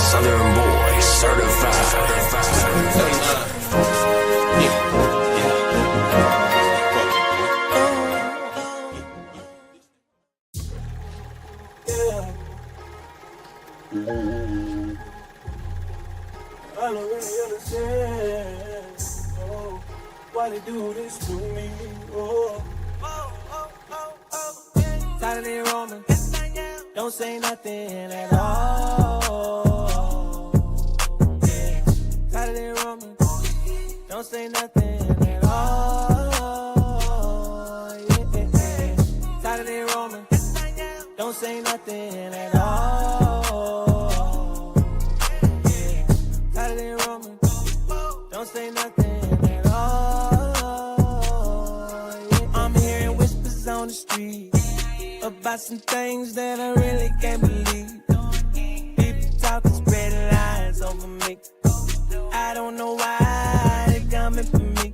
Southern boy, certified. I don't really understand, oh, why they do this to me, oh. Saturday Roman, don't say nothing at all. Yeah. Saturday Roman, don't say nothing at all. Yeah. Saturday Roman, don't say nothing at all. Yeah. Saturday Roman, don't say nothing at all. Yeah. I'm hearing whispers on the street about some things that I really can't believe. People talking, spreading lies over me. I don't know why they coming for me.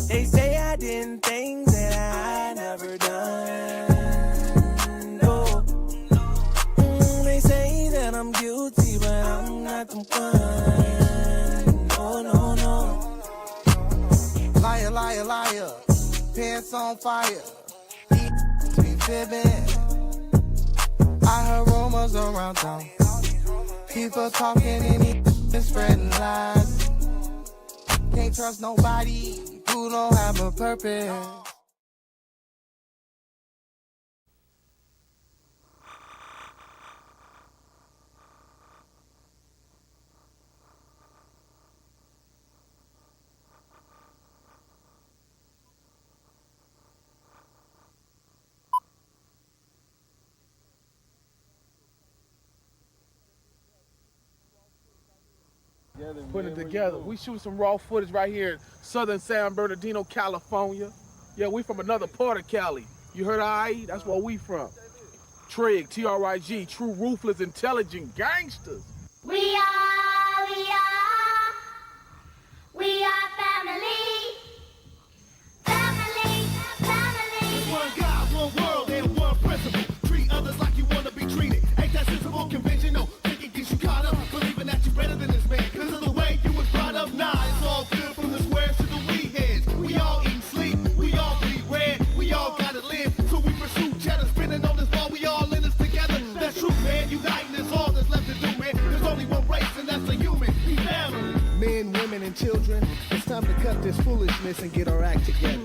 They say I did things that I never done. No. They say that I'm guilty, but I'm not the one. No, no, no. Liar, liar, liar. Pants on fire. I heard rumors around town. People talking and spreading lies. Can't trust nobody who don't have a purpose. Putting it together. We shoot some raw footage right here in southern San Bernardino, California. Yeah, we from another part of Cali. You heard I? That's where we from. Trig, T-R-I-G, true ruthless, intelligent gangsters. We are family. Family, family. One God, one world, and one principle. Treat others like you want to be treated. Ain't that sensible, conventional? Thinking gets you caught up, believing that you're better than this man. Cause of the way you was brought up, nah, it's all good from the squares to the weed heads. We all eat, sleep, we all bleed red, we all gotta live. So we pursue cheddar, spinning on this ball, we all in this together. That's true, man, uniting is all that's left to do, man. There's only one race, and that's the human, we family. Men, women, and children, it's time to cut this foolishness and get our act together.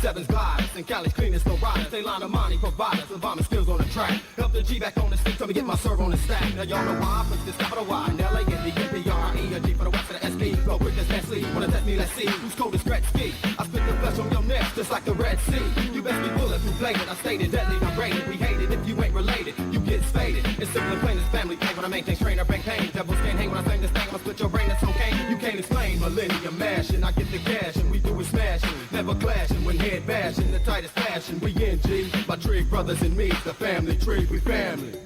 Sevens gliders and Cali's cleanest no riders. They line of money providers and bombing skills on the track. Help the G back on the stick, tell me get my serve on the stack. Now y'all know why I put this capital Y in LA and the NPRE, a G for the west of the SP. Go quick as Nestle, wanna test me, let's see who's cold as Gretzky. I spit the flesh on your neck just like the Red Sea. You best be bulletproof bladed, I stated deadly, I'm rated. We hate it if you ain't related, you get faded. It's simple and plain as family pain when I maintain strain or bank pain. Devils can't hang when I sing this thing, I'ma split your brain, that's okay. You can't explain millennium mashing, I get the cash and we do it smashing. Never clashing when head bashing, the tightest fashion, we in G. My Trig brothers and me, the family Trig, we family.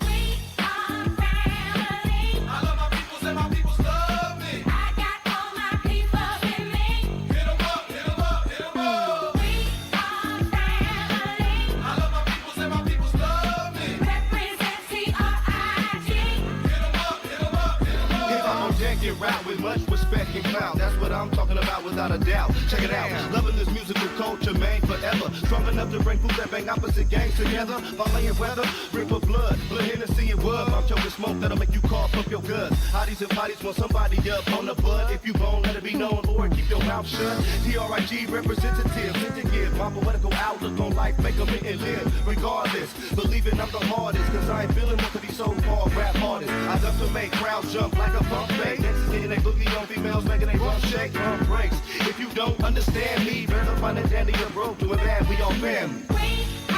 I love my peoples and my peoples love me. I got all my people with me. Hit 'em up, hit 'em up, hit 'em up. We are family. I love my peoples and my peoples love me. Represent T-R-I-G. Hit 'em up, hit 'em up, hit 'em up. If I'm on jank it round with much respect and clout, that's what I'm talking about without a doubt. Check it out, loving this musical culture, man, forever. Strong enough to bring fools that bang opposite gangs together. Violating weather, drink for blood, Hennessy and wood. I'm choking smoke that'll make you cough up your guts. Hotties and potties want somebody up on the bud. If you bone, let it be known, Lord, keep your mouth shut. T-R-I-G representative, sent to give my poetical outlook on life, make them and live. Regardless, believing I'm the hardest, cause I ain't feeling what to be so-called rap artist. I love to make crowds jump like a pump fake. Dancers getting they boogie on females, making they bump shake, bump breaks. If you don't understand me, better find a Danny or bro, doing bad, we all family. We are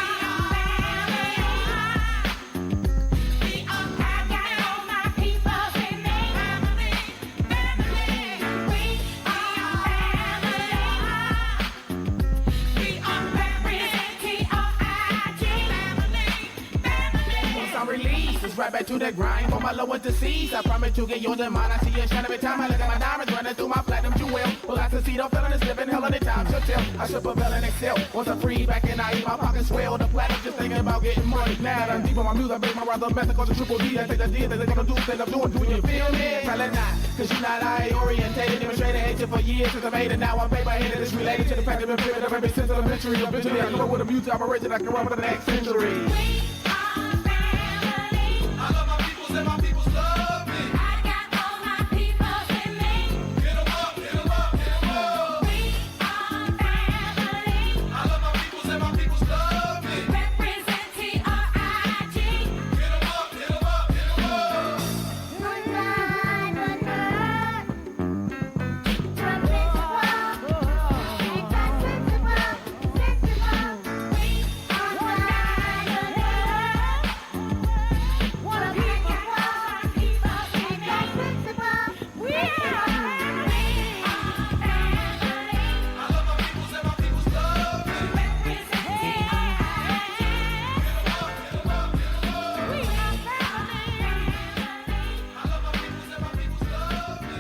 family. right back to the grind for my low winter seas. I promise to get yours in mine. I see you shine every time I look at my diamonds running through my platinum jewel. Well, I succeed on feeling this living hell of the time. So tell I should prevail and excel. Once I'm free back and I eat my pockets swell. The platinum just thinking about getting money. Now that I'm deep on my music, I make my rather method called the triple D. I take the D that they're gonna do, stand up doing. Do you feel me? Tell it not, cause you're not eye orientated. Demonstrated hate you for years since I made it. Now I'm paper headed. It's related to the fact that I've been primitive of every sense of the century. Eventually, I know with a beauty operation I can run for the next century. We are family. I love my peoples and my peoples love me. I got all my people with me. Hit 'em up, hit 'em up, hit 'em up. We are family. I love my peoples and my peoples love me. Represent TRIG. Hit 'em up, hit 'em up, hit 'em up. One line, one word. From principle. Ain't that sensible? Sensible. We are one line, one word. One people, ain't that sensible? We are family. I love my peoples and my peoples love me. Represent TRIG. Hit 'em up, hit 'em up, hit 'em up. We are family. I love my peoples and my peoples love me.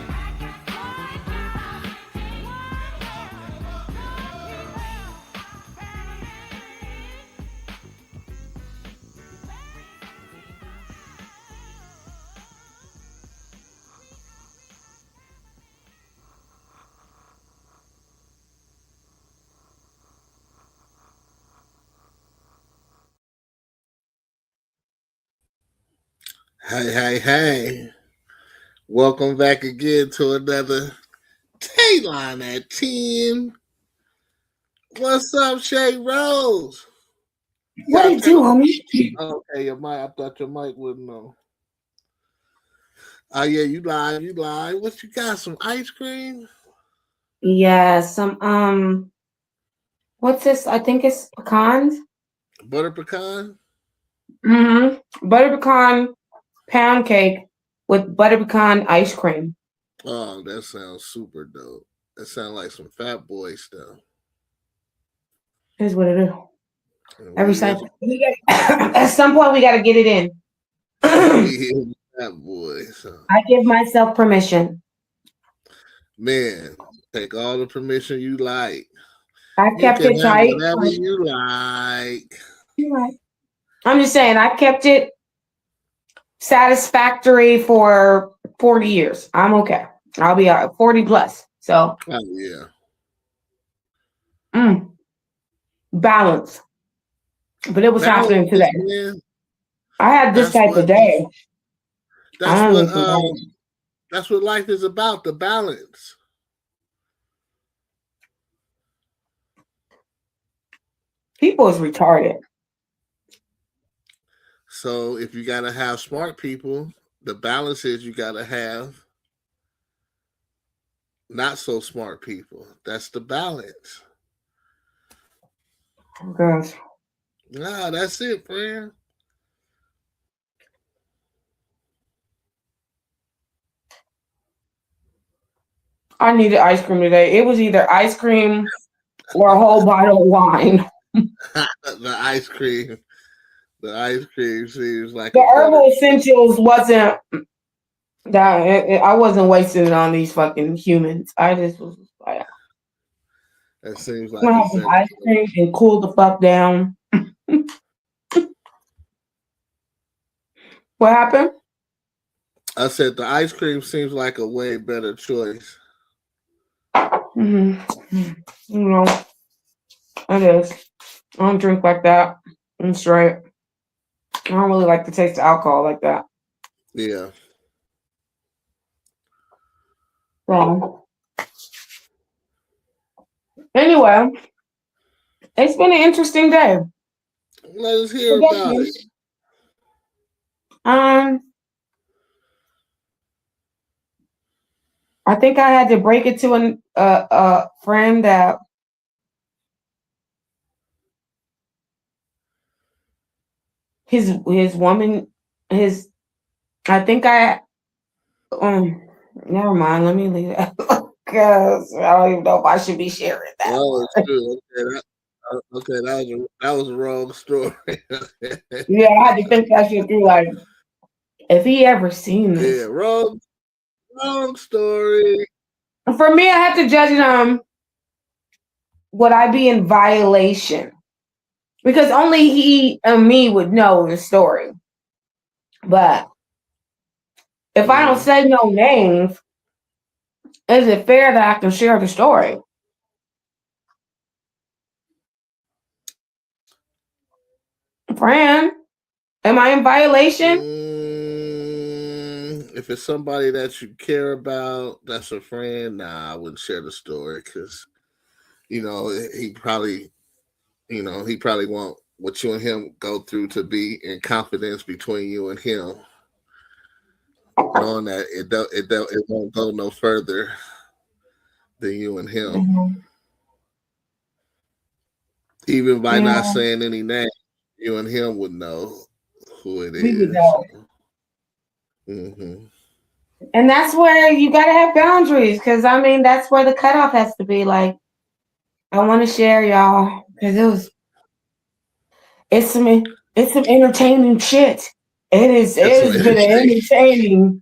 Hey. Welcome back again to another Talon at 10. What's up, Shay Rose? What it do, homie? Okay, your mic. I thought your mic wouldn't know. Oh yeah, you live. What you got? Some ice cream? Yeah, some what's this? I think it's pecans. Butter pecan? Butter pecan pound cake with butter pecan ice cream. Oh, that sounds super dope. That sounds like some fat boy stuff. Here's what it is. And Every we Sunday. At some point we gotta get it in. got fat boy. So I give myself permission. man, take all the permission you like. I kept you it can have tight. whatever you like. I'm just saying I kept it satisfactory for 40 years. I'm okay. I'll be 40 plus. So Oh yeah. balance. But it was happening Balance, today. man. I had this That's type what of day. that's what life is about, the balance. People is retarded. So if you gotta have smart people, the balance is you gotta have not so smart people. That's the balance. Gosh. Nah, that's it, friend. I needed ice cream today. It was either ice cream or a whole bottle of wine. The ice cream seems like The herbal essentials wasn't that I wasn't wasting it on these fucking humans. I just was like, that seems I'm gonna have like some ice cream and cool the fuck down. What happened? I said the ice cream seems like a way better choice. You know, it is. I don't drink like that. I'm straight. I don't really like the taste of alcohol like that. Yeah. So, anyway, it's been an interesting day. Let us hear about it. I think I had to break it to a friend that his woman I think never mind, let me leave that because I don't even know if I should be sharing that. Oh, it's true. Okay, that was a wrong story. Yeah, I had to think that shit through. Like, if he ever seen Yeah, this. wrong story. For me, I have to judge it. Would I be in violation? Because only he and me would know the story. But if I don't say no names, is it fair that I can share the story? Fran, am I in violation? If it's somebody that you care about, that's a friend, nah, I wouldn't share the story because he probably want what you and him go through to be in confidence between you and him, knowing that it won't go no further than you and him. Mhm. Even by not Yeah, saying any name, you and him would know who it we would is. know. Mm-hmm. And that's where you gotta have boundaries, because I mean that's where the cutoff has to be. Like, I want to share y'all because it's some entertaining shit. It That's what has been an entertaining it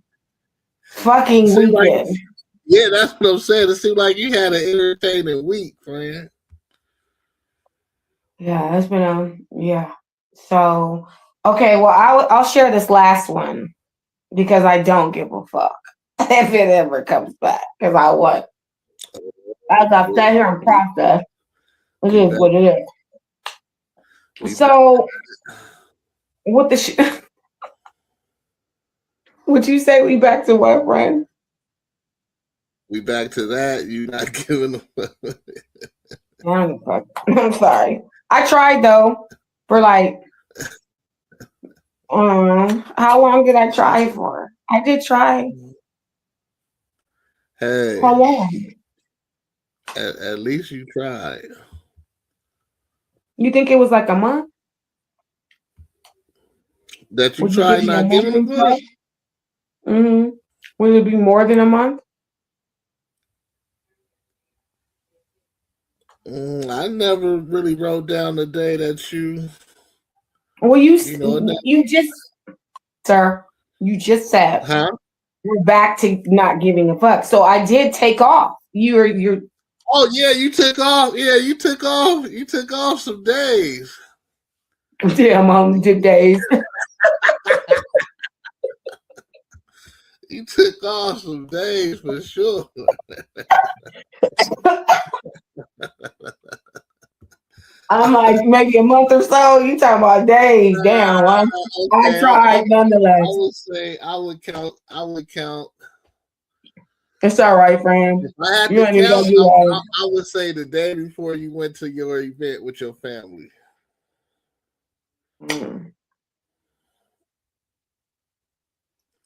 fucking seemed like. weekend. Yeah, that's what I'm saying. It seemed like you had an entertaining week, friend. Yeah, it's been yeah. So okay, well I'll share this last one because I don't give a fuck if it ever comes back because I what as I've sat here and processed, it We is back. what it We is. back. So what the would you say we back to what, friend? We back to that. You not giving a fuck. I don't give a fuck. I'm sorry. I tried though for like how long did I try for? I did try. Hey, How long? at least you tried. You think it was like a month? That you Would you give tried me a not month giving a and fuck. stuff? Mm-hmm. Would it be more than a month? I never really wrote down the day that Well, that, you just, sir, you just said huh? we're back to not giving a fuck. So I did take off. You're Oh yeah, you took off. Yeah, you took off. You took off some days. damn on the days. You took off some days for sure. I'm like maybe a month or so. You talking about days? Damn, well, I Okay, tried nonetheless. would say I would count. I would count. It's all right, friend. If I had You to ain't even count, gonna do all. I would say the day before you went to your event with your family. Mm.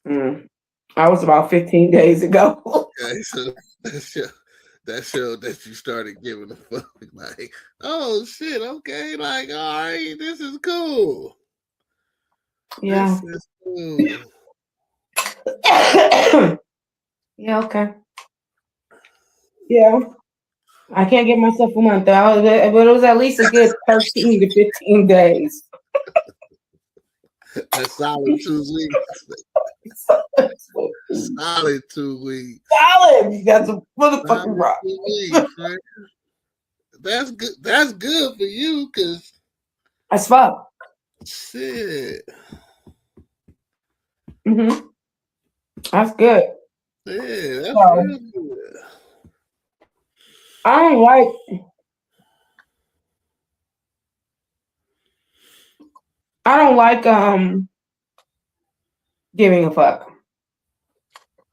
Mm. I was about 15 days ago. Okay, so that showed that you started giving a fuck. Like, oh shit, okay, like, all right, this is cool. Yeah. This is cool. Yeah, okay. Yeah. I can't give myself a month, but it was at least a good 13 to 15 days. A solid 2 weeks. Solid 2 weeks. Solid. You got some Solid motherfucking rock. 2 weeks, right? That's good. That's good for you, cause That's fuck. shit. Mm-hmm. That's good. Yeah, that's So, real good. I don't like giving a fuck.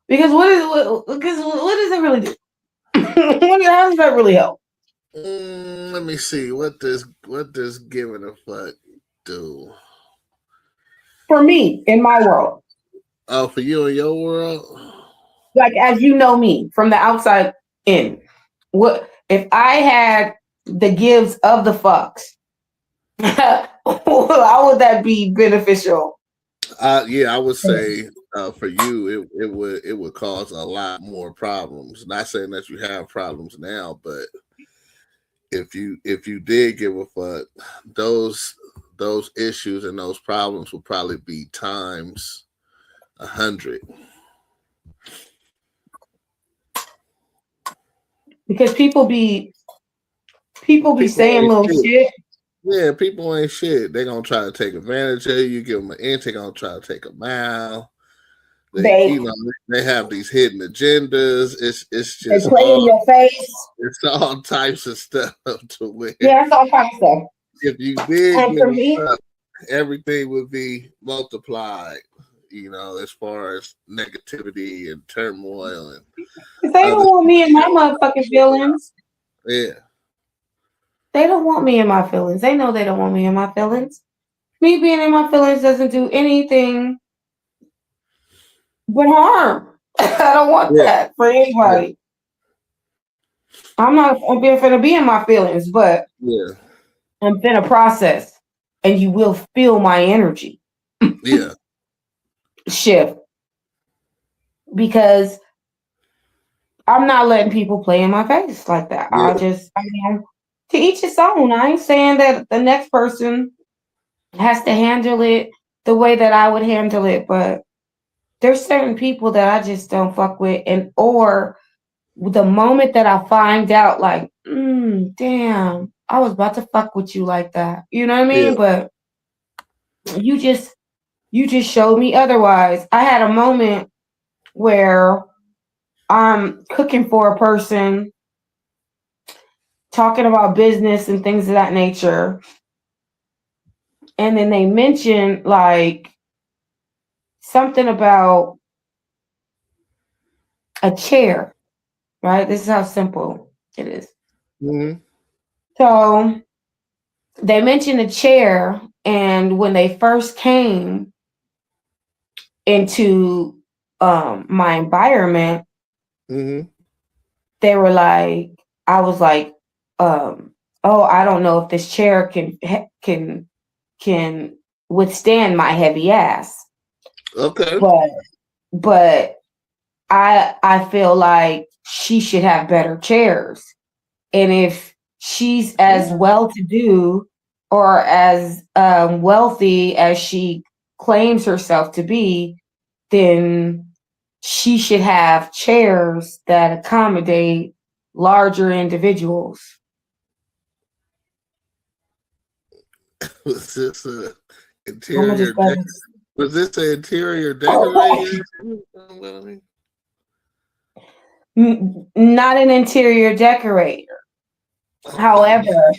Because what does it really do? How does that really help? Let me see what does giving a fuck do. For me, in my world. Oh, for you in your world. Like as you know me from the outside in. What if I had the gives of the fucks? How would that be beneficial? Yeah, I would say for you it would cause a lot more problems. Not saying that you have problems now, but if you did give a fuck, those issues and those problems would probably be times 100. Because people be People saying ain't little shit. shit. Yeah, people ain't shit. They gonna try to take advantage of you. Give them an inch. They gonna try to take a mile. They, They you know, they have these hidden agendas. It's they just play in all your face. it's all types of stuff to where Yeah, that's all kind of stuff. if you did And give for them me, up, everything would be multiplied. You know, as far as negativity and turmoil and they don't other want me in my shit. motherfucking feelings. Yeah, They don't want me in my feelings. They know they don't want me in my feelings. Me being in my feelings doesn't do anything but harm. I don't want yeah, that for yeah, anybody. I'm being finna be in my feelings, but yeah, I'm finna process, and you will feel my energy yeah, shift because I'm not letting people play in my face like that. yeah, I mean, to each his own. I ain't saying that the next person has to handle it the way that I would handle it, but there's certain people that I just don't fuck with, and or the moment that I find out, like, damn, I was about to fuck with you like that. You know what I yeah. mean? But you just showed me otherwise. I had a moment where I'm cooking for a person, talking about business and things of that nature, and then they mention like something about a chair, right? This is how simple it is. Mm-hmm. So they mentioned a chair, and when they first came into my environment, Mm-hmm. they were like, I was like, oh, I don't know if this chair can withstand my heavy ass, Okay. but but I feel like she should have better chairs, and if she's as well to do or as wealthy as she claims herself to be, then she should have chairs that accommodate larger individuals. Was this a I'm gonna interior just dec- Was this an interior decorator? not an interior decorator. Okay. However,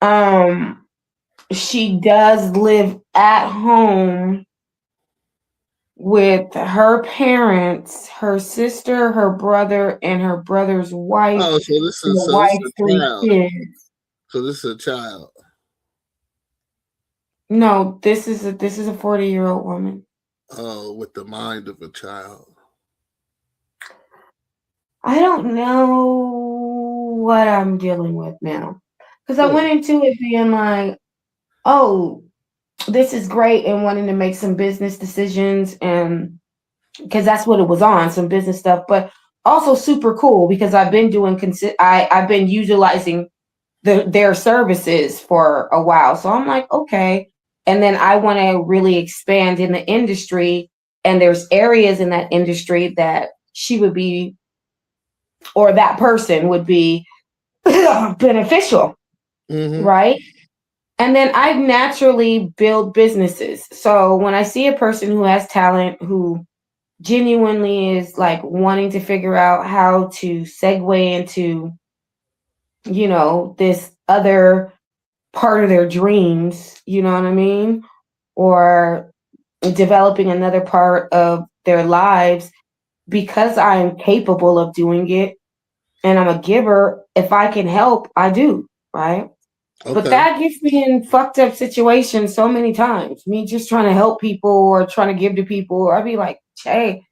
um, she does live at home with her parents, her sister, her brother, and her brother's wife, Oh, and the so this is wife's a three child. kids. So this is a child. No, this is a 40-year-old woman. Oh, with the mind of a child. I don't know what I'm dealing with now. Because I Hmm. went into it being like, oh, this is great, and wanting to make some business decisions, and because that's what it was on, some business stuff, but also super cool because I've been I've been utilizing their services for a while. So I'm like, okay. And then I want to really expand in the industry, and there's areas in that industry that she would be, or that person would be beneficial, Mm-hmm. right? And then I naturally build businesses. So when I see a person who has talent, who genuinely is like wanting to figure out how to segue into, this other part of their dreams, you know what I mean? Or developing another part of their lives, because I'm capable of doing it and I'm a giver, if I can help, I do, right? But Okay. that gets me in fucked up situations so many times. Me just trying to help people or trying to give to people. I'd be like, hey,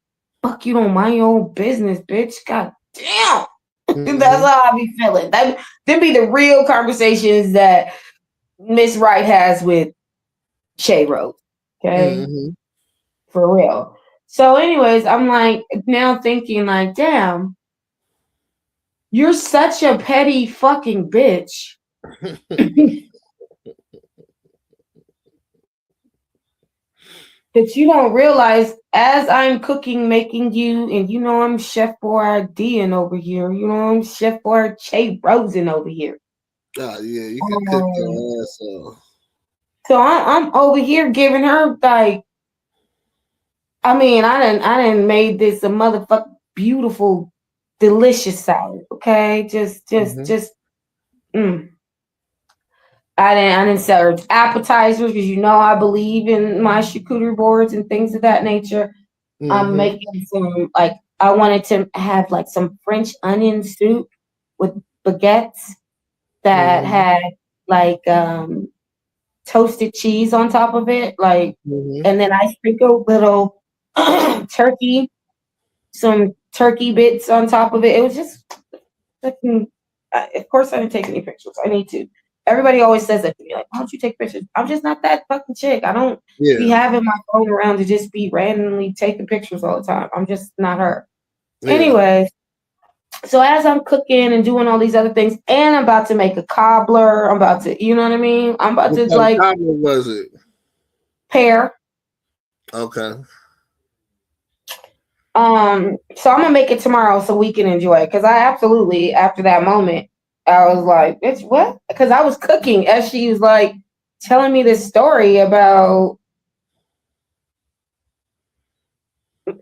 fuck, you don't mind your own business, bitch. God damn. That's Mm-hmm. how I be feeling. Them be the real conversations that Miss Wright has with Shay Rose. Okay. Mm-hmm. For real. So, anyways, I'm like now thinking like, damn, you're such a petty fucking bitch. that you don't realize as I'm cooking, making you, and you know I'm Chef Boyardee over here. You know I'm Chef Boyardee Rosen over here. Oh yeah, you can cook Um, your ass off. so I'm over here giving her like, I mean, I didn't made this a motherfucking beautiful, delicious salad. Okay, Hmm. just. Mm. I didn't serve appetizers because you know I believe in my charcuterie boards and things of that nature. I'm Hmm. making some like I wanted to have like some French onion soup with baguettes that Hmm. had like toasted cheese on top of it, like, Hmm. and then I sprinkled little turkey, some turkey bits on top of it. It was just fucking. Of course, I didn't take any pictures. I need to. Everybody always says that to me, like, "Why don't you take pictures?" I'm just not that fucking chick. I don't be Yeah, having my phone around to just be randomly taking pictures all the time. I'm just not her. yeah. Anyways, so as I'm cooking and doing all these other things, and I'm about to make a cobbler, I'm about to, you know what I mean? I'm about What to kind of like cobbler was it? pair. Okay. So I'm gonna make it tomorrow so we can enjoy it. Because I absolutely, after that moment, I was like, "Bitch, what?" Because I was cooking as she was like telling me this story about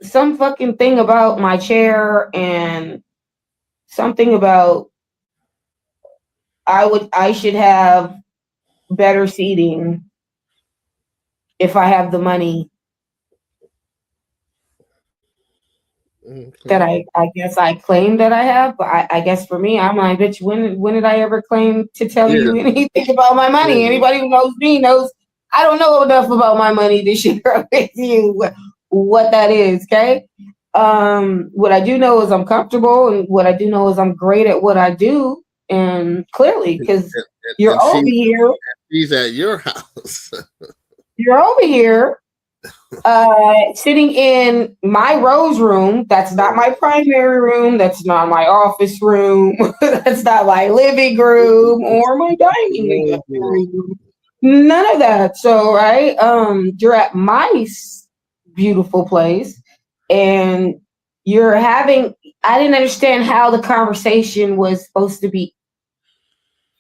some fucking thing about my chair and something about I should have better seating if I have the money that Okay. I guess I claim that I have. But I guess for me, I'm like, bitch, when did I ever claim to tell Yeah, you anything about my money? yeah. Anybody who knows me knows I don't know enough about my money to share with you what that is, okay? What I do know is I'm comfortable, and what I do know is I'm great at what I do, and clearly, And, because and, you're and over here, she's at your house. you're over here sitting in my rose room. That's not my primary room. That's not my office room. That's not my living room or my dining room. None of that. So, right, you're at my beautiful place, and you're having. I didn't understand how the conversation was supposed to be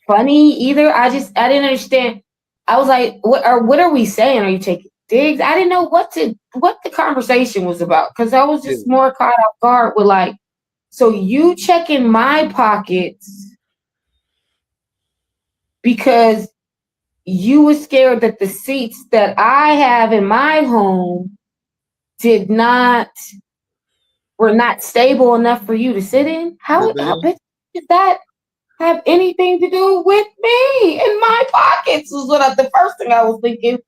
funny either. I didn't understand. I was like, what are we saying? Are you taking digs? I didn't know what the conversation was about because I was Yeah. just more caught off guard with like, so you checking my pockets because you were scared that the seats that I have in my home did not were not stable enough for you to sit in? Did How they? bitch did that have anything to do with me in my pockets? Was the first thing I was thinking.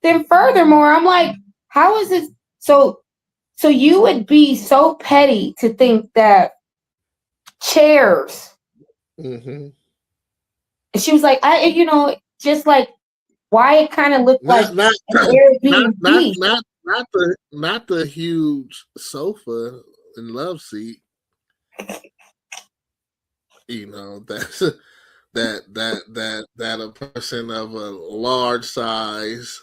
Then furthermore, I'm like, how is this? So you would be so petty to think that chairs. Hmm. And she was like, just like why it kind of looked like Not an not Airbnb. not the huge sofa and love seat. You know that's that a person of a large size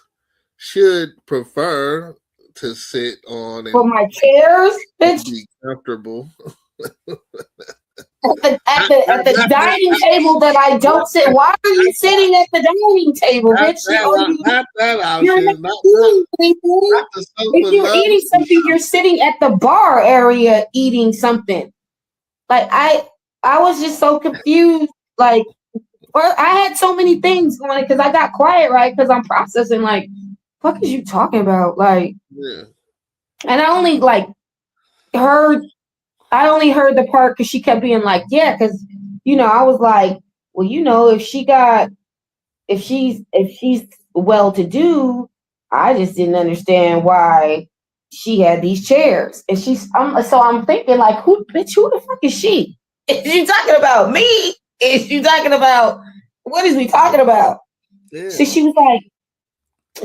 should prefer to sit on For and my chairs, bitch, be comfortable. at the dining table that I don't sit. Why are you sitting at the dining table, bitch? Not that You're not option. eating anything. Not the If sofa you're love eating seat. something, you're sitting at the bar area eating something. Like I was just so confused. Like, well, I had so many things going because I got quiet, right? Because I'm processing. Like, what is you talking about? Like, Yeah. and I only like heard. I only heard the part because she kept being like, yeah, because I was like, well, if she's well to do, I just didn't understand why she had these chairs. And so I'm thinking like, who the fuck is she? Is she talking about me? Is she talking about what is we talking about? So Yeah. she was like,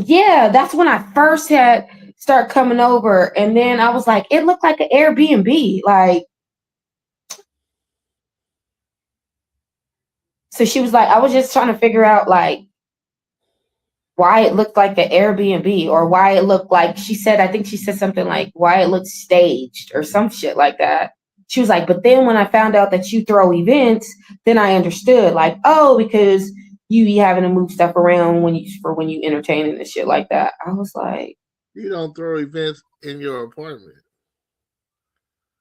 yeah, that's when I first had start coming over. And then I was like, it looked like an Airbnb. Like, so she was like, I was just trying to figure out like why it looked like an Airbnb, or why it looked like, she said, I think she said something like why it looked staged or some shit like that. She was like, but then when I found out that you throw events, then I understood, like, oh, because you be having to move stuff around when you entertaining and shit like that. I was like, You don't throw events in your apartment.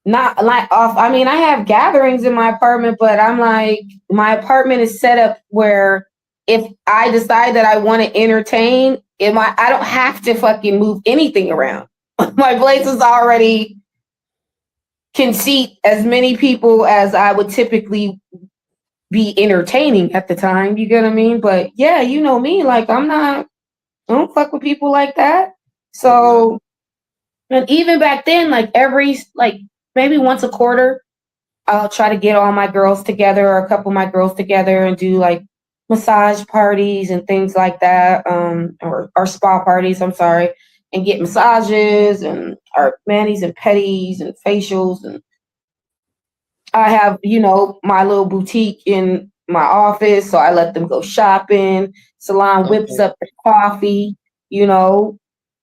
not like off. I mean, I have gatherings in my apartment, but I'm like, my apartment is set up where if I decide that I want to entertain, I don't have to fucking move anything around. My place is already can seat as many people as I would typically be entertaining at the time. You get what I mean? But yeah, you know me, like I don't fuck with people like that. So, and even back then, like maybe once a quarter, I'll try to get all my girls together, or a couple of my girls together, and do like massage parties and things like that, or spa parties, I'm sorry, and get massages and or manis and pedis and facials. And I have, my little boutique in my office, so I let them go shopping. Salon whips up the coffee,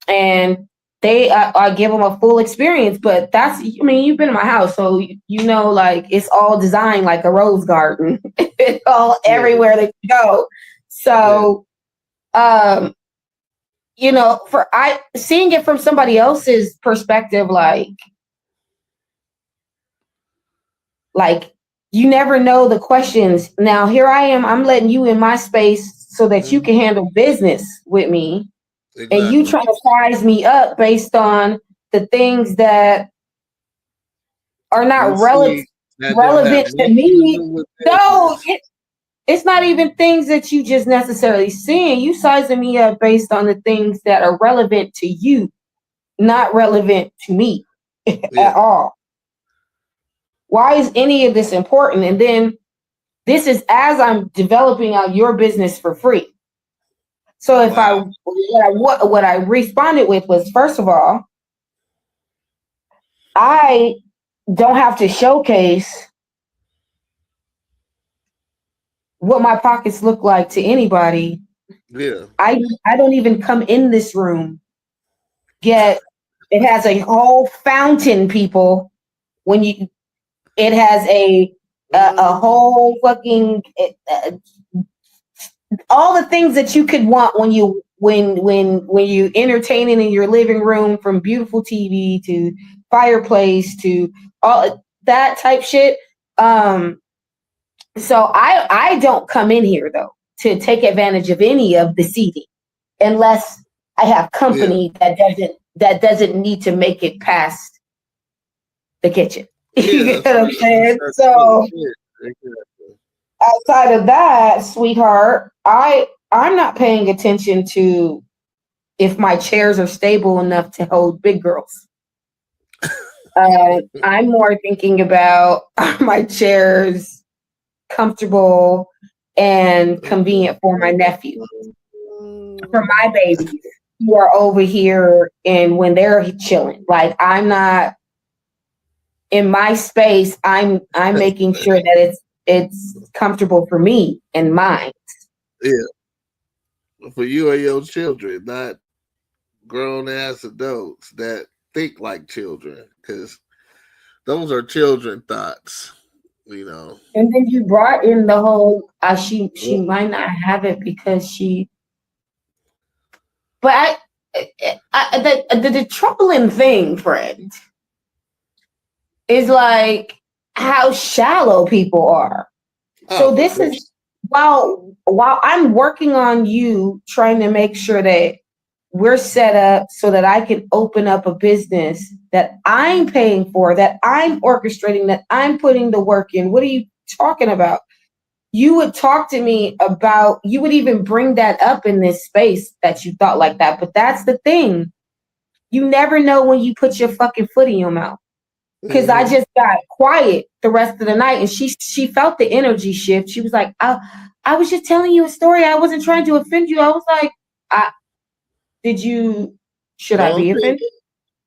and I give them a full experience. But you've been in my house, so like it's all designed like a rose garden, all everywhere that you go. So, seeing it from somebody else's perspective, like you never know the questions. Now here I am, I'm letting you in my space so that you can handle business with me. Exactly. And you try to size me up based on the things that are not relevant to me. No, it's not even things that you just necessarily seeing. You sizing me up based on the things that are relevant to you, not relevant to me at all. Why is any of this important? And then this is as I'm developing out your business for free. So if what I responded with was, first of all, I don't have to showcase what my pockets look like to anybody. Yeah. I don't even come in this room, yet it has a whole fountain, people. It has a whole fucking all the things that you could want when you entertaining in your living room, from beautiful TV to fireplace to all that type shit. So I don't come in here though to take advantage of any of the seating unless I have company that doesn't need to make it past the kitchen. You get what I'm saying? So outside of that, sweetheart, I'm not paying attention to if my chairs are stable enough to hold big girls. I'm more thinking about, are my chairs comfortable and convenient for my nephew, for my babies who are over here, and when they're chilling. Like, I'm not in my space. I'm making sure that it's comfortable for me and mine. Yeah. For you and your children, not grown ass adults that think like children, because those are children thoughts, And then you brought in the whole she might not have it because she. But the troubling thing, friend, is like how shallow people are. So this is while I'm working on you, trying to make sure that we're set up so that I can open up a business that I'm paying for, that I'm orchestrating, that I'm putting the work in. What are you talking about? You would talk to me about, you would even bring that up in this space that you thought like that. But that's the thing. You never know when you put your fucking foot in your mouth. Because I just got quiet the rest of the night, and she felt the energy shift. She was like, I was just telling you a story. I wasn't trying to offend you. I was like, should I be offended?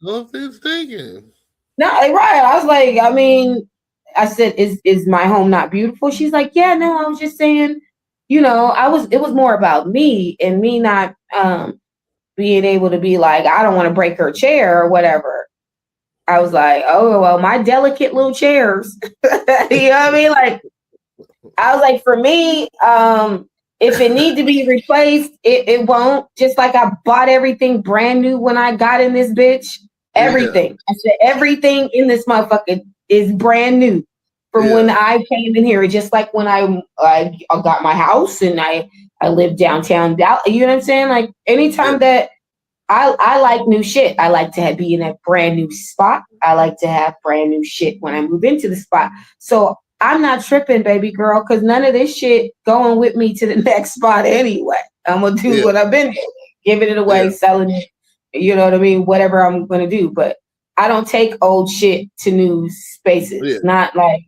No offense taken. No, right. I was like, I mean, I said, is my home not beautiful? She's like, yeah, no, I was just saying, it was more about me and me not being able to be like, I don't want to break her chair or whatever. I was like, oh, well, my delicate little chairs. You know what I mean? Like, I was like, for me, if it need to be replaced, it won't. Just like I bought everything brand new when I got in this bitch. Everything. I said everything in this motherfucker is brand new from when I came in here. Just like when I got my house and I lived downtown Dallas. You know what I'm saying? Like anytime that I like new shit. I like to be in a brand new spot. I like to have brand new shit when I move into the spot. So I'm not tripping, baby girl, because none of this shit going with me to the next spot anyway. I'm going to do what I've been doing, giving it away, selling it, you know what I mean? Whatever I'm going to do. But I don't take old shit to new spaces, not like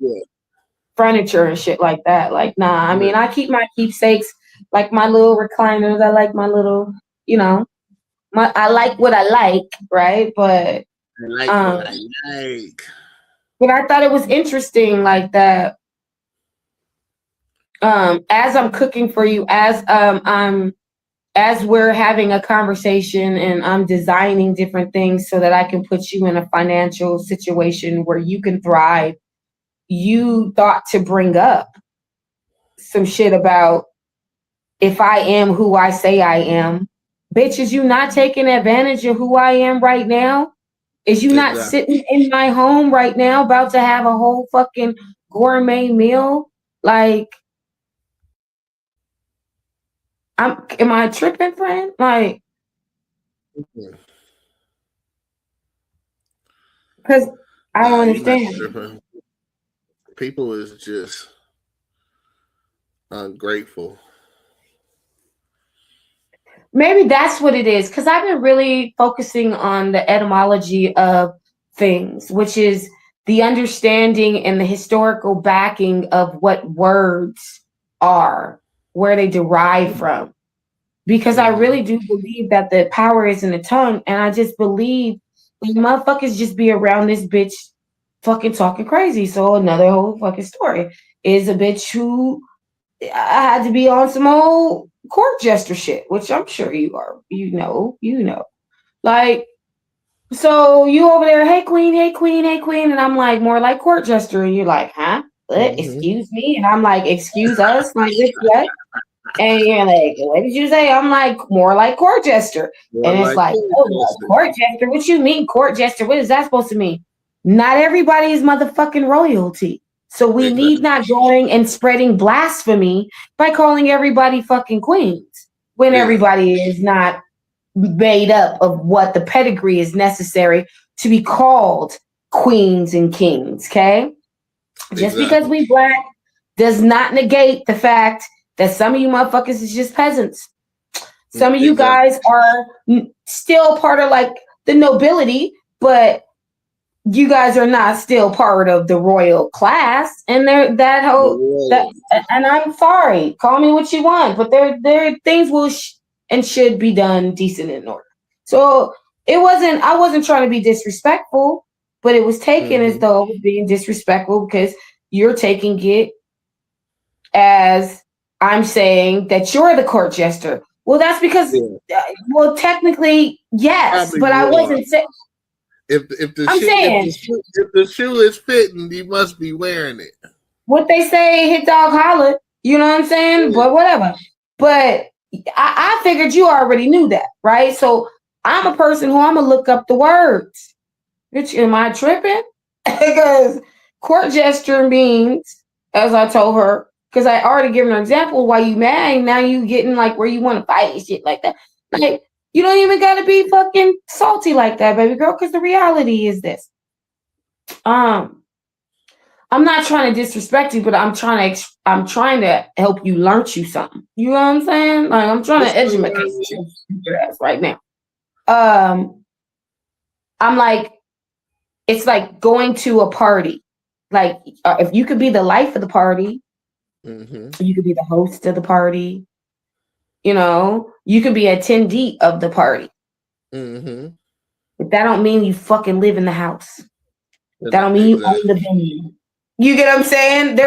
furniture and shit like that. Like, nah, I mean, I keep my keepsakes, like my little recliners. I like my little, I like what I like, right? But I like what I like. But I thought it was interesting, like that. As I'm cooking for you, as we're having a conversation, and I'm designing different things so that I can put you in a financial situation where you can thrive. You thought to bring up some shit about if I am who I say I am. Bitch, is you not taking advantage of who I am right now? Is you not sitting in my home right now about to have a whole fucking gourmet meal? Like, am I tripping, friend? Like, because I don't understand. People is just ungrateful. Maybe that's what it is, because I've been really focusing on the etymology of things, which is the understanding and the historical backing of what words are, where they derive from. Because I really do believe that the power is in the tongue, and I just believe the motherfuckers just be around this bitch fucking talking crazy. So another whole fucking story is a bitch who I had to be on some old court jester shit, which I'm sure you are, you know. Like, so you over there, hey queen, and I'm like, more like court jester, and you're like, huh? What? Excuse me? And I'm like, excuse us? Like, what? And you're like, what did you say? I'm like, more like court jester. And it's like, oh, court jester? What you mean court jester? What is that supposed to mean? Not everybody is motherfucking royalty. So we need not going and spreading blasphemy by calling everybody fucking queens when everybody is not made up of what the pedigree is necessary to be called queens and kings, okay? Just because we black does not negate the fact that some of you motherfuckers is just peasants. Some of you guys are still part of like the nobility, but you guys are not still part of the royal class, and and I'm sorry, call me what you want, but there things will and should be done decent and in order. So I wasn't trying to be disrespectful, but it was taken as though it was being disrespectful because you're taking it as I'm saying that you're the court jester. Well, that's because, well, technically, yes, but I wasn't saying. If the shoe is fitting, you must be wearing it. What they say, hit dog holler. You know what I'm saying? But whatever. But I figured you already knew that, right? So I'm a person who I'm gonna look up the words. Bitch, am I tripping? Because court gesture means, as I told her, because I already given her an example why you mad, and now you getting like where you want to fight and shit like that. Like, you don't even gotta be fucking salty like that, baby girl, because the reality is this. I'm not trying to disrespect you, but I'm trying to help you learn you something. You know what I'm saying? Like, I'm trying to educate your ass right now. I'm like, it's like going to a party. Like, if you could be the life of the party, you could be the host of the party. You know, you could be an attendee of the party. But that don't mean you fucking live in the house. That don't mean you own the venue. You get what I'm saying?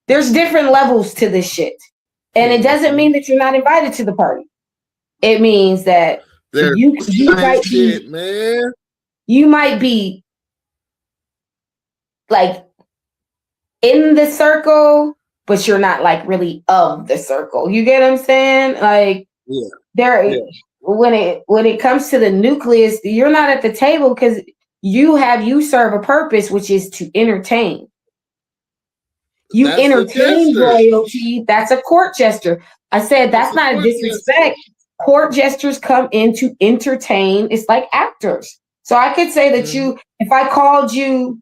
There's different levels to this shit. And it doesn't mean that you're not invited to the party. It means that There's you might be like in the circle, but you're not like really of the circle. You get what I'm saying? Like when it comes to the nucleus, you're not at the table because you serve a purpose, which is to entertain. You entertain royalty. That's a court gesture. I said that's not a disrespect. Court gestures come in to entertain. It's like actors. So I could say that if I called you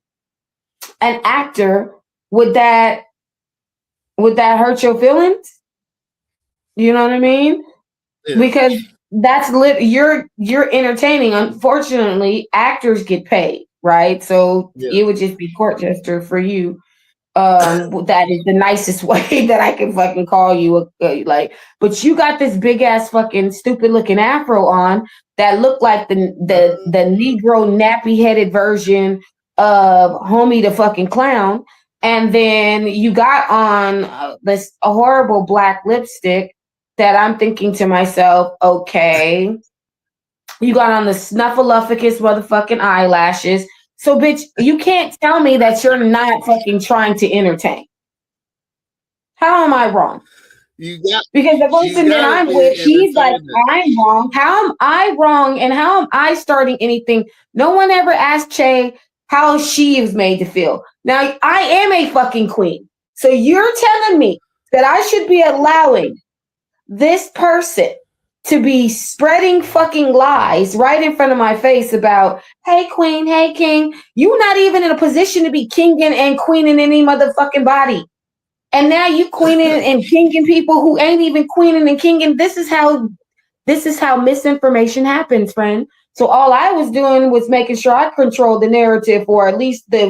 an actor, would that hurt your feelings? You know what I mean? Yeah. Because that's you're entertaining. Unfortunately, actors get paid, right? So it would just be court gesture for you. That is the nicest way that I can fucking call you. But you got this big ass fucking stupid looking afro on that looked like the Negro nappy headed version of Homie the fucking Clown, and then you got on this horrible black lipstick that I'm thinking to myself, okay, you got on the snuffleupagus motherfucking eyelashes. So, bitch, you can't tell me that you're not fucking trying to entertain. How am I wrong? Because the person that I'm with, he's like, I'm wrong. How am I wrong? And how am I starting anything? No one ever asked Che how she is made to feel. Now, I am a fucking queen. So you're telling me that I should be allowing this person to be spreading fucking lies right in front of my face about, hey, queen, hey, king. You're not even in a position to be kinging and queening any motherfucking body. And now you queening and kinging people who ain't even queening and kinging. This is how misinformation happens, friend. So all I was doing was making sure I controlled the narrative, or at least the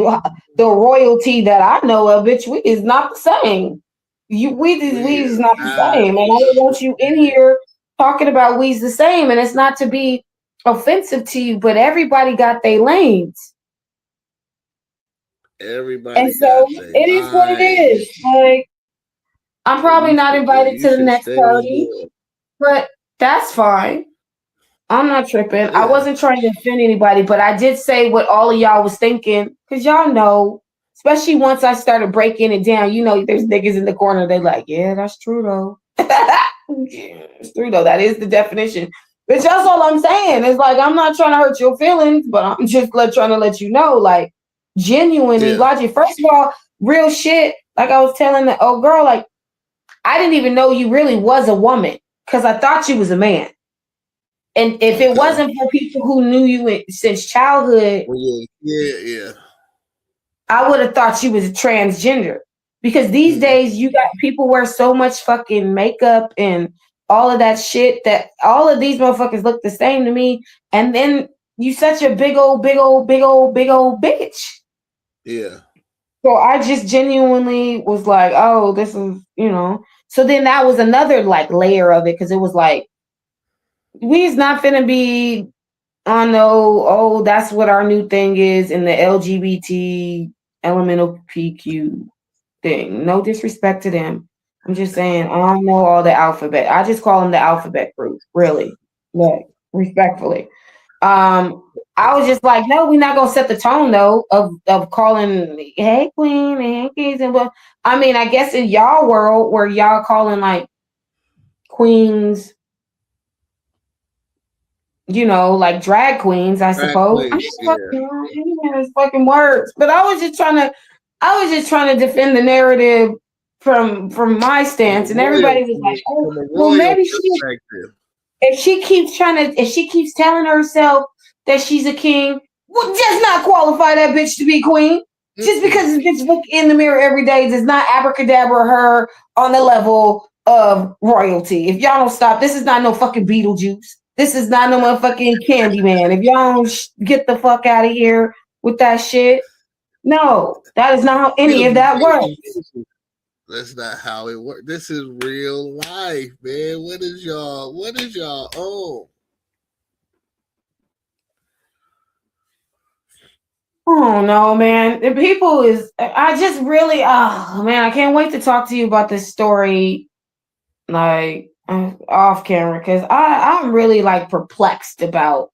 royalty that I know of, bitch. We is not the same. We is not the same. And I don't want you in here talking about we's the same, and it's not to be offensive to you, but everybody got their lanes. Everybody, and so it is what it is. Like, I'm probably not invited to the next party, but that's fine. I'm not tripping. Yeah. I wasn't trying to offend anybody, but I did say what all of y'all was thinking, because y'all know, especially once I started breaking it down, you know, there's niggas in the corner. They like, yeah, that's true though. Yeah, it's true though. That is the definition. But that's all I'm saying. It's like, I'm not trying to hurt your feelings, but I'm just trying to let you know, like, genuinely, logic. First of all, real shit. Like I was telling the old girl, like, I didn't even know you really was a woman because I thought you was a man. And if it wasn't for people who knew you since childhood, I would have thought you was a transgender. Because these days, you got people wear so much fucking makeup and all of that shit that all of these motherfuckers look the same to me. And then you such a big old bitch. Yeah. So I just genuinely was like, oh, this is, you know. So then that was another like layer of it, because it was like, we's not finna be on oh, that's what our new thing is in the LGBT elemental PQ thing. No disrespect to them. I'm just saying, I don't know all the alphabet. I just call them the alphabet group, really. Like, respectfully. I was just like, no, we're not gonna set the tone though of calling, hey queen, hey kings, and but I mean, I guess in y'all world where y'all calling like queens, you know, like drag queens, I suppose. I'm just fucking words. But I was just trying to defend the narrative from my stance, and everybody was like, oh, well, maybe if she keeps telling herself that she's a king, well, does not qualify that bitch to be queen. Just because this bitch look in the mirror every day does not abracadabra her on the level of royalty. If y'all don't stop, this is not no fucking Beetlejuice. This is not no motherfucking Candyman. If y'all don't get the fuck out of here with that shit, no, that is not how any of that works. That's not how it works. This is real life, man. What is y'all own? Oh no, man. The people I just really, oh man, I can't wait to talk to you about this story like off camera, because I'm really like perplexed about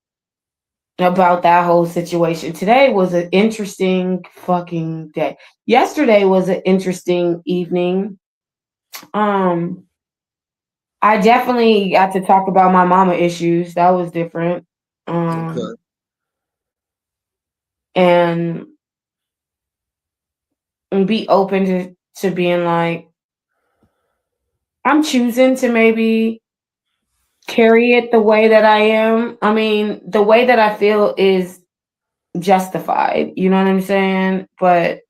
that whole situation. Today was an interesting fucking day. Yesterday was an interesting evening. Um, I definitely got to talk about my mama issues. That was different. Okay. And be open to being like, I'm choosing to maybe carry it the way that I am. I mean, the way that I feel is justified. You know what I'm saying? But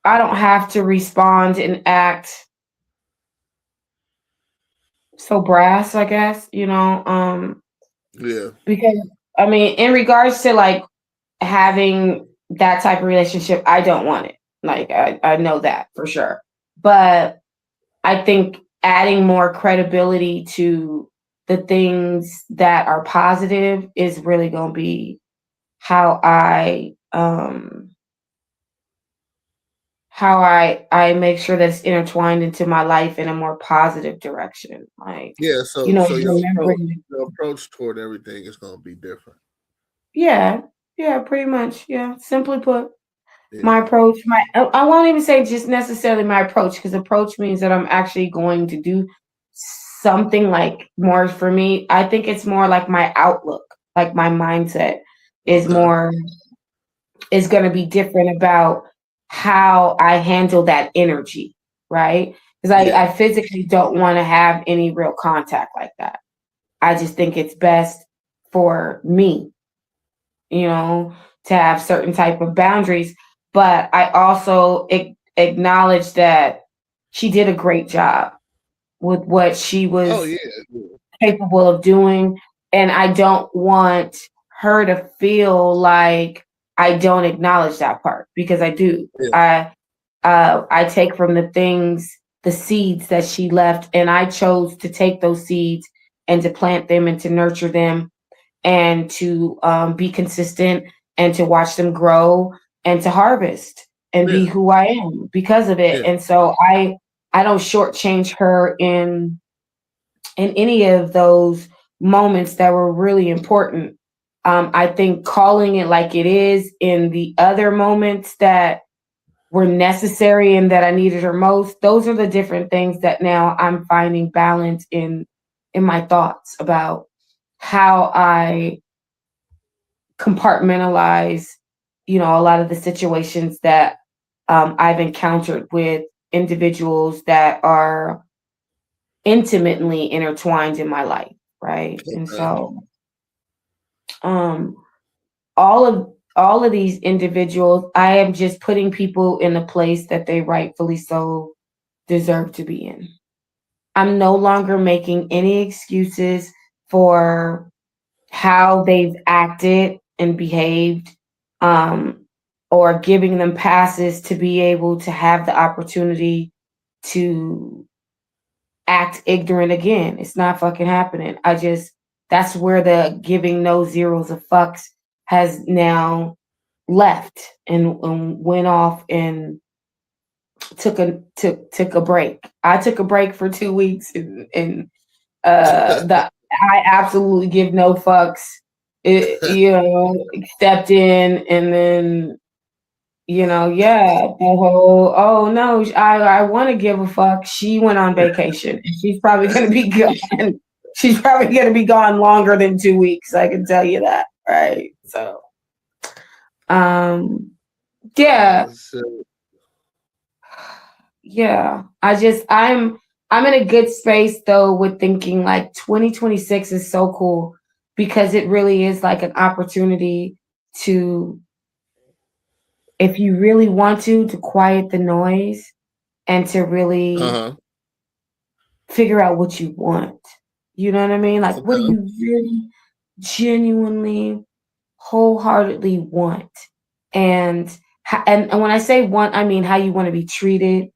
I don't have to respond and act so brass, I guess, Yeah. because I mean, in regards to like having that type of relationship, I don't want it. Like I know that for sure. But I think adding more credibility to the things that are positive is really gonna be how I make sure that it's intertwined into my life in a more positive direction. Like, Yeah. So remembering. your approach toward everything is gonna be different. Yeah, yeah, pretty much. Yeah. Simply put, my Yeah. approach, I won't even say just necessarily my approach, because approach means that I'm actually going to do something like more for me. I think it's more like my outlook, like my mindset is Okay. more is going to be different about how I handle that energy, right? Because Yeah. I physically don't want to have any real contact like that. I just think it's best for me, to have certain type of boundaries. But I also acknowledge that she did a great job with what she Oh was yeah. capable of doing. And I don't want her to feel like I don't acknowledge that part, because I do. Yeah. I take from the things, the seeds that she left, and I chose to take those seeds and to plant them and to nurture them and to be consistent and to watch them grow and to harvest and be Yeah. who I am because of it. Yeah. And so I don't shortchange her in any of those moments that were really important. I think calling it like it is in the other moments that were necessary and that I needed her most, those are the different things that now I'm finding balance in my thoughts about how I compartmentalize, a lot of the situations that I've encountered with individuals that are intimately intertwined in my life, right? And Okay. so, um, all of these individuals, I am just putting people in a place that they rightfully so deserve to be in. I'm no longer making any excuses for how they've acted and behaved, um, or giving them passes to be able to have the opportunity to act ignorant again. It's not fucking happening. That's where the giving no zeros of fucks has now left and went off and took a break. I took a break for 2 weeks and the I absolutely give no fucks. Stepped in, and then yeah, the whole, oh no, I want to give a fuck. She went on vacation, and she's probably gonna be gone. She's probably gonna be gone longer than 2 weeks. I can tell you that, right? So, um, yeah, So, yeah. I'm in a good space though with thinking like 2026 is so cool, because it really is like an opportunity to, if you really want to quiet the noise and to really uh-huh. figure out what you want. You know what I mean? Like, what do Okay. you really genuinely, wholeheartedly want? And and when I say want, I mean how you want to be treated.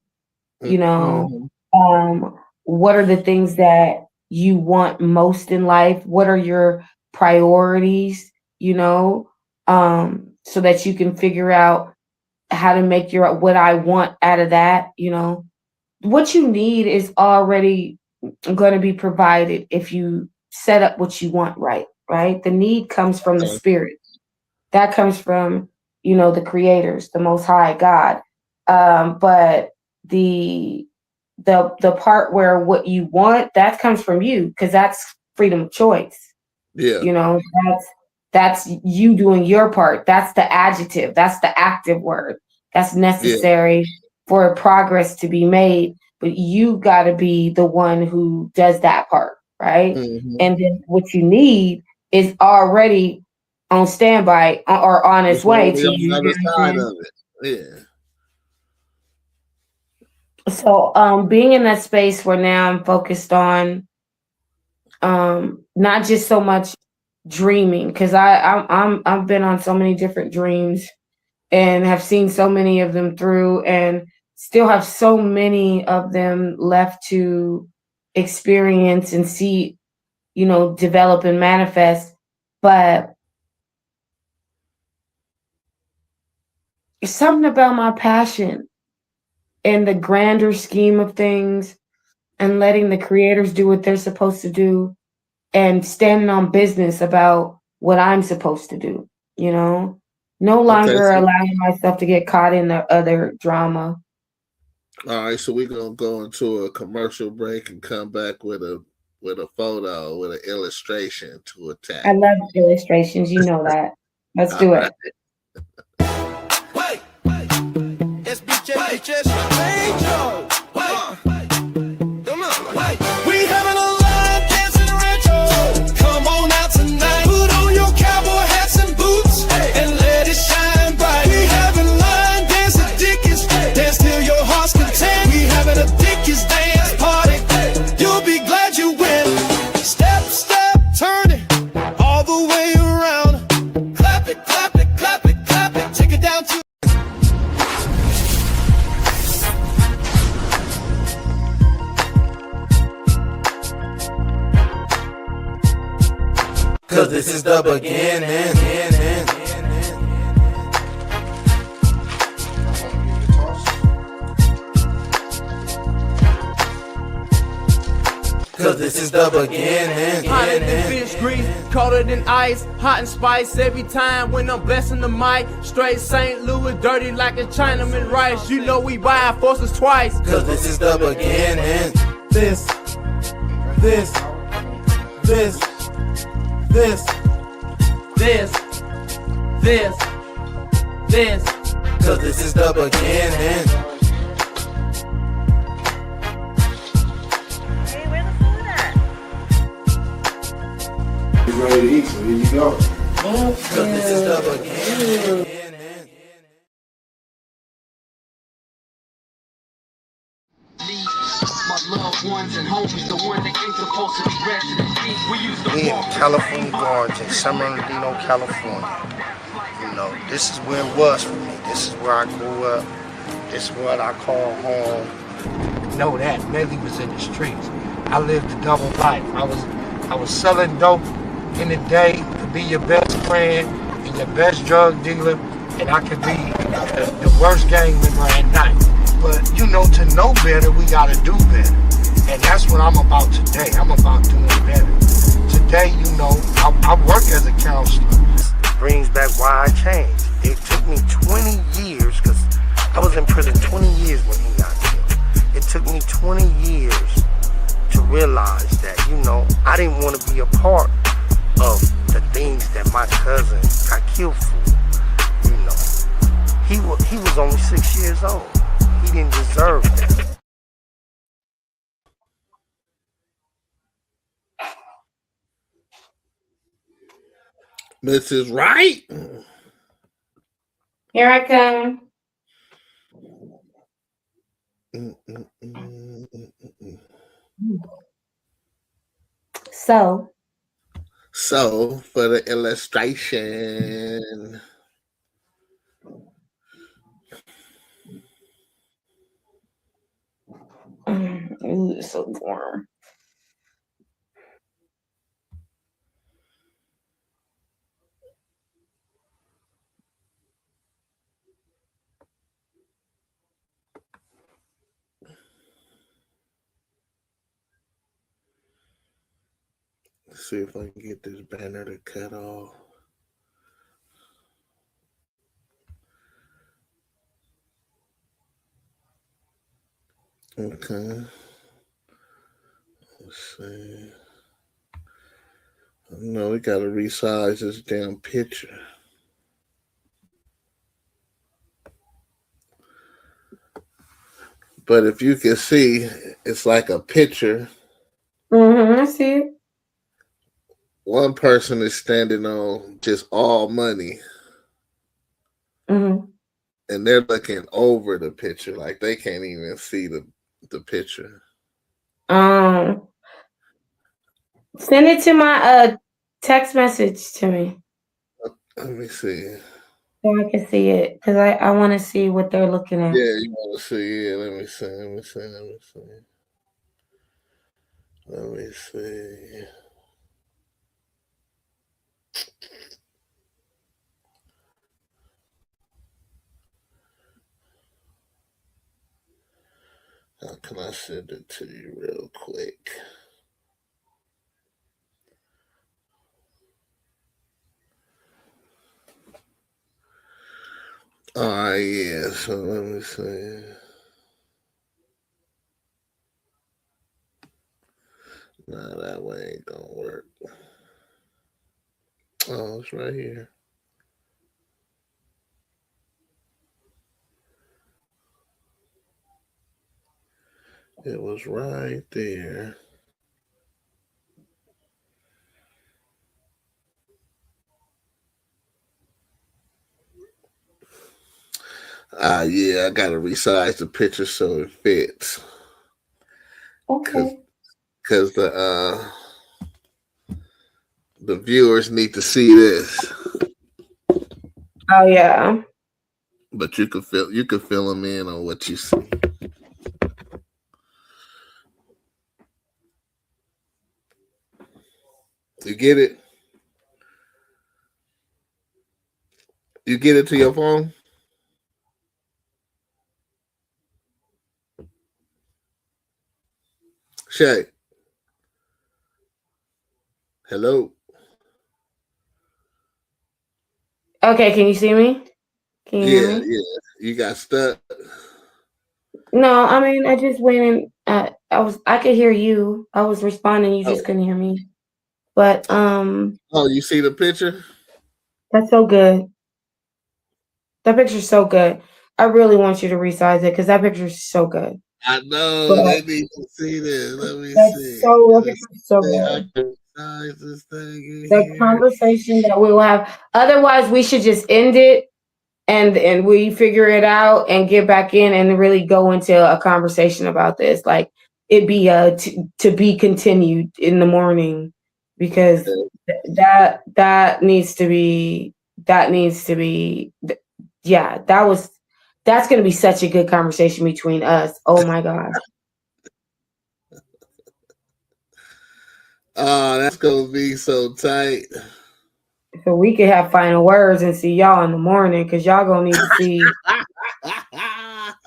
You know, Mm-hmm. what are the things that you want most in life? What are your priorities? So that you can figure out how to make your what I want out of that. what you need is already going to be provided if you set up what you want right, right? The need comes from the Okay. spirit. That comes from, the creators, the most high God. But the the part where what you want, that comes from you because that's freedom of choice. Yeah. That's you doing your part. That's the adjective. That's the active word. That's Yeah. necessary for progress to be made. But you got to be the one who does that part, right? Mm-hmm. And then what you need is already on standby or on its It's way already to on the you. You other know what I'm side saying? of it. So, being in that space where now I'm focused on not just so much dreaming because I've been on so many different dreams and have seen so many of them through and still have so many of them left to experience and see, develop and manifest. But it's something about my passion and the grander scheme of things and letting the creators do what they're supposed to do and standing on business about what I'm supposed to do, you know? No Okay. longer So, allowing myself to get caught in the other drama. all right. So we're gonna go into a commercial break and come back with a photo with an illustration to I attack. love illustrations, you know that. Let's All do right. it. It's bitches, Angel. Come on. We having a live dancing retro. Come on out tonight. Put on your cowboy hats and boots and let it shine bright. We having line dance at Dickens. Dance till your heart's content. We having a Dickens dance party. You'll be glad you went. Step, step, turn it all the way around. Clap it, clap it, clap it, clap it. Take it down to Cause this is the beginning. Cause this is the beginning. Hotter than fish grease, colder than ice, hot and spice every time when I'm blessing the mic. Straight St. Louis, dirty like a Chinaman rice. You know we buy forces twice. Cause this is the beginning. This, this, this, this, this, this, this. Cause this is the beginning. Hey, where the food at? Get ready to eat, so here you go. Cause this is the beginning. My loved ones and homies, the ones that ain't supposed to be residents. We used to We in walk California Gardens in San Bernardino, California. You know, this is where it was for me. This is where I grew up. This is what I call home. Know that Millie was in the streets. I lived a double life. I was selling dope in the day to be your best friend and your best drug dealer, and I could be the worst gang member at night. But you know, to know better, we gotta do better. And that's what I'm about today. I'm about doing better. Today, you know, I work as a counselor. Brings back why I changed. It took me 20 years, because I was in prison 20 years when he got killed. It took me 20 years to realize that, you know, I didn't want to be a part of the things that my cousin got killed for. You know, he was only 6 years old. He didn't deserve that. Mrs. Right. Here I come. So, So for the illustration, ooh, it's so warm. Let's see if I can get this banner to cut off. Okay. Let's see. No, we gotta resize this damn picture. But if you can see, it's like a picture. I see it. One person is standing on just all money, Mm-hmm. and they're looking over the picture, like they can't even see the picture. Send it to my text message to me Let me see. so I can see it because I want to see what they're looking at. Yeah, you want to see? Yeah, let me see. Let me see. Let me see. Let me see. How can I send it to you real quick? All right, yeah. So let me see. Nah, that way ain't gonna work. Oh, it's right here. It was right there. Yeah, I gotta resize the picture so it fits. Okay. Because the viewers need to see this. Oh yeah. But you can fill them in on what you see. You get it? You get it to your phone? Shay. Hello. Okay, can you see me? Can you hear me? Yeah. You got stuck. No, I mean I just went and I could hear you. I was responding, you just couldn't hear me. But Oh, you see the picture? that's so good. That picture's so good. I really want you to resize it because that picture's so good. I know But they need to see this. Let me that's see. that picture's so I good. can size this thing in The here. conversation that we will have. Otherwise, we should just end it and we figure it out and get back in and really go into a conversation about this. Like it be to be continued in the morning because that needs to be yeah, that's going to be such a good conversation between us. Oh my gosh. Oh, that's gonna be so tight. So we could have final words and see y'all in the morning because y'all gonna need to see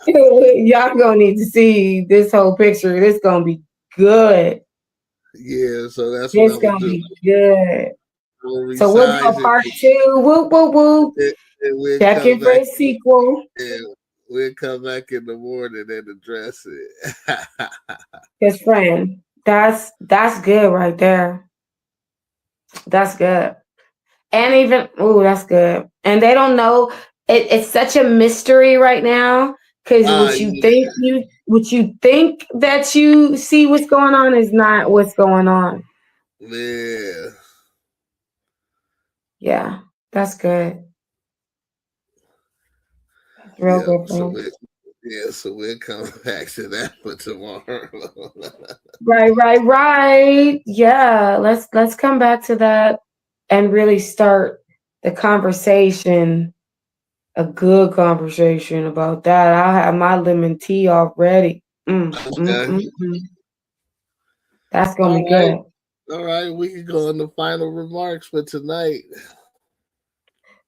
y'all gonna need to see this whole picture. This gonna be good. Yeah, so that's what This I'm gonna gonna do. be good. We'll So we'll do a resize part it. 2. Whoop whoop whoop. And we'll Check come it for back. a sequel. And we'll come back in the morning and address it. His friend. That's good right there. That's good. And even that's good. And they don't know it's such a mystery right now because what you think that you see what's going on is not what's going on. Yeah. Yeah, that's good. That's real good. So we'll come back to that for tomorrow. Right. Yeah, let's come back to that and really start the conversation, a good conversation about that. I'll have my lemon tea already. Okay. That's gonna be good. All right, we can go on the final remarks for tonight.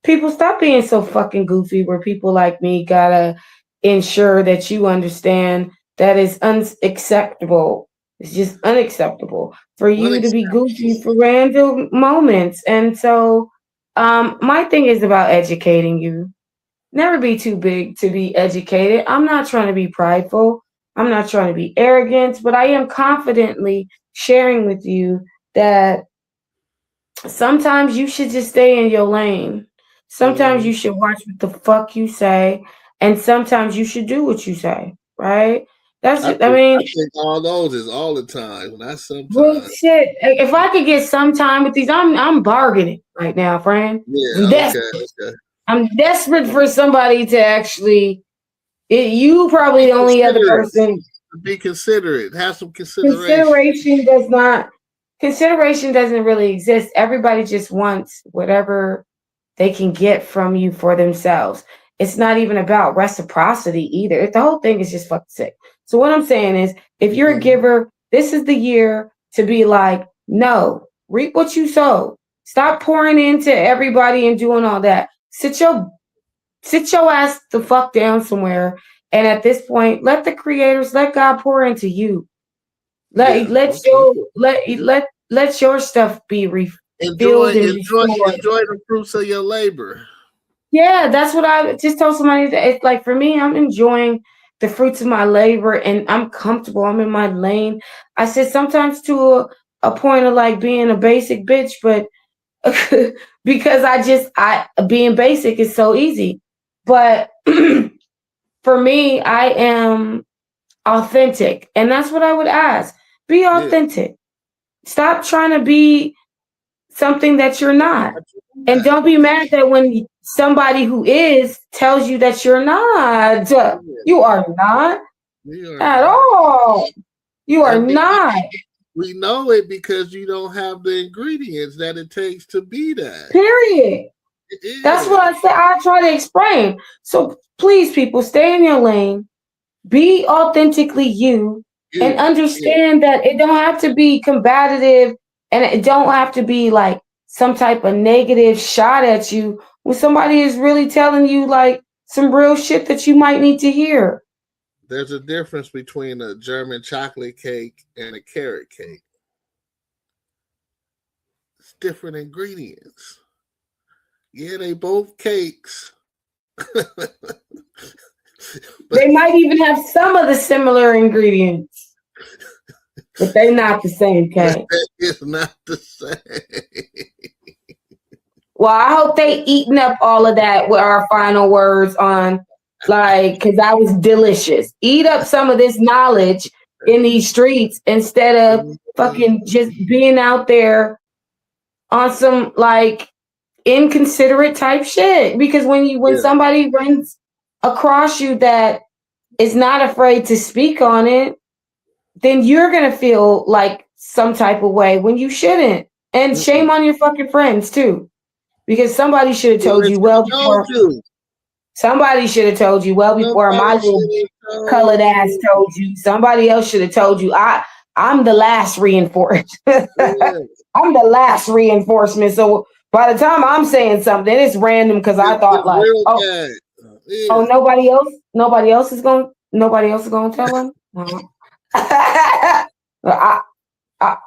People, stop being so fucking goofy where people like me gotta ensure that you understand that is unacceptable It's just unacceptable for you to be goofy Unacceptable. for random moments. And so, my thing is about educating you. Never be too big to be educated. I'm not trying to be prideful. I'm not trying to be arrogant, but I am confidently sharing with you that sometimes you should just stay in your lane. Sometimes Mhm. you should watch what the fuck you say, and sometimes you should do what you say, right? I I think mean, I think all those is all the time, not well, sometimes. shit. If I could get some time with these, I'm bargaining right now, friend. Yeah, I'm okay, desperate. okay. I'm desperate for somebody to actually. You probably Be the only other considerate. person. Be considerate. Have some consideration. Consideration does not. Consideration doesn't really exist. Everybody just wants whatever they can get from you for themselves. It's not even about reciprocity either. The whole thing is just fucking sick. So what I'm saying is, if you're a Mhm. giver, this is the year to be like, no, reap what you sow. Stop pouring into everybody and doing all that. Sit your ass the fuck down somewhere. And at this point, let the creators, let God pour into you. Let Yeah. let Okay. your let your stuff be Enjoy, refilled and enjoy, restored. enjoy the fruits of your labor. Yeah, that's what I just told somebody. That it's like for me, I'm enjoying the fruits of my labor and I'm comfortable. I'm in my lane. I said sometimes to a point of like being a basic bitch, but because I being basic is so easy. But for me, I am authentic. And that's what I would ask. Be Yeah. authentic. Stop trying to be something that you're not. And don't be mad that when somebody who is tells you that you're not. You are not We are at not. all. You are And not. we know it because you don't have the ingredients that it takes to be that. Period. It That's what is. I said. I try to explain. So please, people, stay in your lane. Be authentically you and You. Yeah. understand that it don't have to be combative and it don't have to be like some type of negative shot at you when somebody is really telling you like some real shit that you might need to hear. There's a difference between a German chocolate cake and a carrot cake. It's different ingredients. Yeah, they both cakes. But They might even have some of the similar ingredients, but they're not the same cake. that is not the same. Well, I hope they eaten up all of that with our final words on like because that was delicious. Eat up some of this knowledge in these streets instead of fucking just being out there on some like inconsiderate type shit. Because when Yeah, somebody runs across you that is not afraid to speak on it, then you're gonna feel like some type of way when you shouldn't. And shame on your fucking friends too. Because somebody should have told they you should well have told before you. somebody should have told you well before my Somebody little should have colored told ass you. told you. Somebody else should have told you. I'm the last reinforcement. Yeah, I'm the last reinforcement. So by the time I'm saying something, it's random because I thought it's like, real oh, bad. oh, Yeah, nobody else is gonna tell them.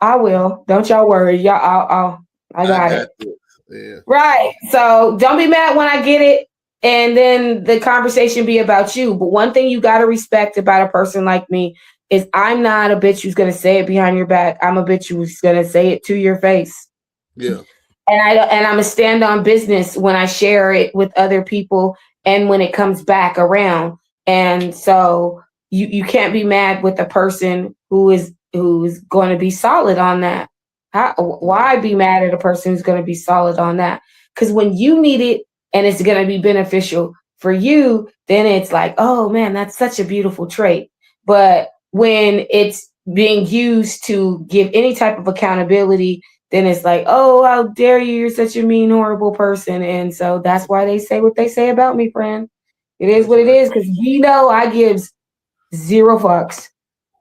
I will. Don't y'all worry. I I got got it. this. Yeah, Right. So don't be mad when I get it and then the conversation be about you. But one thing you got to respect about a person like me is I'm not a bitch who's going to say it behind your back. I'm a bitch who's going to say it to your face. yeah. And I'm a stand on business when I share it with other people and when it comes back around. And so you can't be mad with a person who's going to be solid on that. Why be mad at a person who's going to be solid on that? Because when you need it and it's going to be beneficial for you, then it's like, oh man, that's such a beautiful trait. But when it's being used to give any type of accountability, then it's like, oh, how dare you? You're such a mean, horrible person. And so that's why they say what they say about me, friend. It is That's what it right. is because we know I gives zero fucks.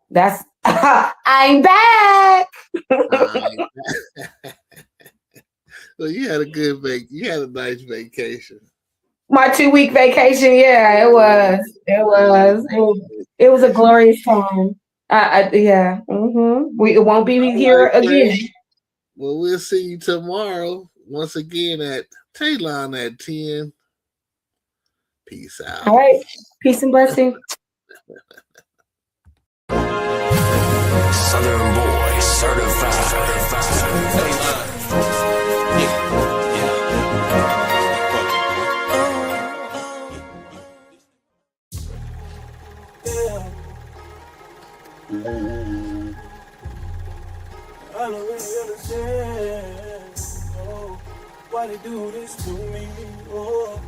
That's I'm back. Well, you had a good You had a nice vacation. My 2 week vacation, yeah, it was. It was a glorious time. Yeah. We it won't be All here right, again. Craig. Well, we'll see you tomorrow once again at Talon at 10. Peace out. All right. Peace and blessing. Southern Boy certified. I don't really understand, oh, why they do this to me, oh.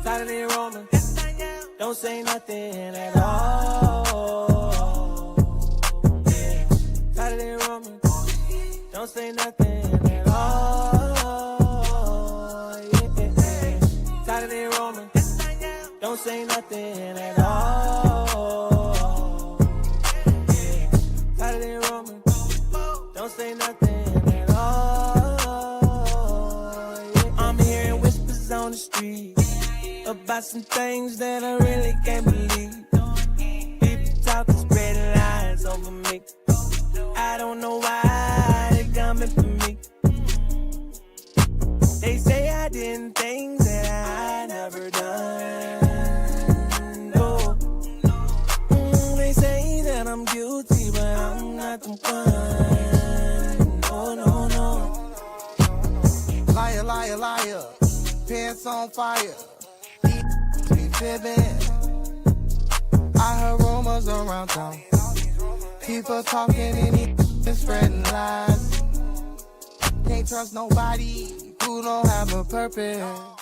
Saturday Roman, don't say nothing at all. Yeah. Saturday Roman, don't say nothing at all. Yeah. Saturday Roman, don't say nothing at all. Yeah. Saturday Roman, don't say nothing at all. Yeah. I'm hearing whispers on the street about some things that I really can't believe. People talking, spreading lies over me. I don't know why they coming for me. They say I did things that I never done. No. They say that I'm guilty, but I'm not the one. No, no, no. Liar, liar, liar. Pants on fire. Be fibbing. I heard rumors around town. People talking and spreading lies. Can't trust nobody who don't have a purpose.